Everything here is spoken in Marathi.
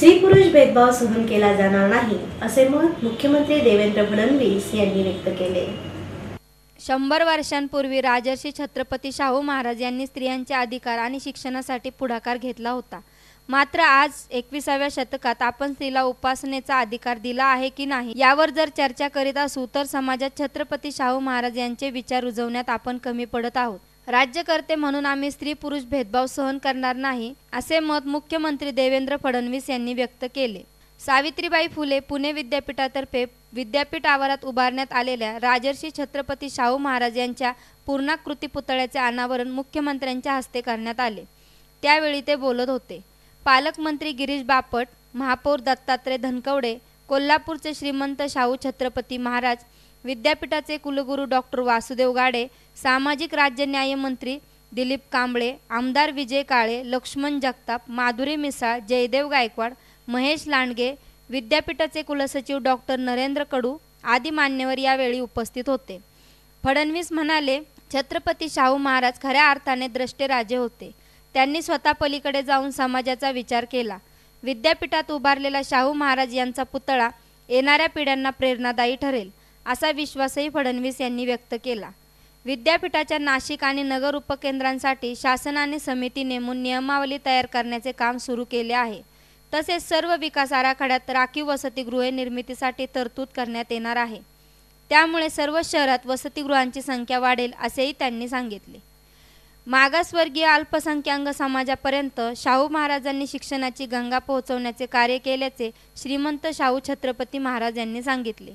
स्त्री पुरुष भेदभाव सहन केला जाणार नाही असे मत मुख्यमंत्री देवेंद्र फडणवीस यांनी व्यक्त केले। 100 वर्षांपूर्वी राजर्षी छत्रपती शाहू महाराज यांनी स्त्रियांचे अधिकार आणि शिक्षणासाठी पुढाकार घेतला होता। मात्र आज 21व्या शतकात आपण स्त्रीला उपासनेचा अधिकार दिला आहे की नाही यावर जर चर्चा करीत असू तर समाजात छत्रपती शाहू महाराज यांचे विचार रुजवण्यात आपण कमी पडत आहोत। राज्यकर्ते म्हणून आम्ही स्त्री पुरुष भेदभाव सहन करणार नाही असे मत मुख्यमंत्री देवेंद्र फडणवीस यांनी व्यक्त केले। सावित्रीबाई फुले पुणे विद्यापीठातर्फे विद्यापीठ आवारात उभारण्यात आलेल्या राजर्षी छत्रपती शाहू महाराज यांच्या पूर्णाकृती पुतळ्याचे अनावरण मुख्यमंत्र्यांच्या हस्ते करण्यात आले। त्यावेळी ते बोलत होते। पालकमंत्री गिरीश बापट, महापौर दत्तात्रय धनकवडे, कोल्हापूरचे श्रीमंत शाहू छत्रपती महाराज विद्यापीठाचे कुलगुरू डॉक्टर वासुदेव गाडे, सामाजिक राज्य न्याय मंत्री दिलीप कांबळे, आमदार विजय काळे, लक्ष्मण जगताप, माधुरी मिसाळ, जयदेव गायकवाड, महेश लांडगे, विद्यापीठाचे कुलसचिव डॉक्टर नरेंद्र कडू आदी मान्यवर यावेळी उपस्थित होते। फडणवीस म्हणाले, छत्रपती शाहू महाराज खऱ्या अर्थाने द्रष्टे राजे होते। त्यांनी स्वतः पलीकडे जाऊन समाजाचा विचार केला। विद्यापीठात उभारलेला शाहू महाराज यांचा पुतळा येणाऱ्या पिढ्यांना प्रेरणादायी ठरेल असा विश्वासही फडणवीस यांनी व्यक्त केला। विद्यापीठाच्या नाशिक आणि नगर उपकेंद्रांसाठी शासनाने समिती नेमून नियमावली तयार करण्याचे काम सुरू केले आहे। तसेच सर्व विकास आराखड्यात राखीव वसतिगृहे निर्मितीसाठी तरतूद करण्यात येणार आहे। त्यामुळे सर्व शहरात वसतिगृहांची संख्या वाढेल असेही त्यांनी सांगितले। मागासवर्गीय अल्पसंख्याक समाजापर्यंत शाहू महाराजांनी शिक्षणाची गंगा पोहोचवण्याचे कार्य केल्याचे श्रीमंत शाहू छत्रपती महाराज यांनी सांगितले।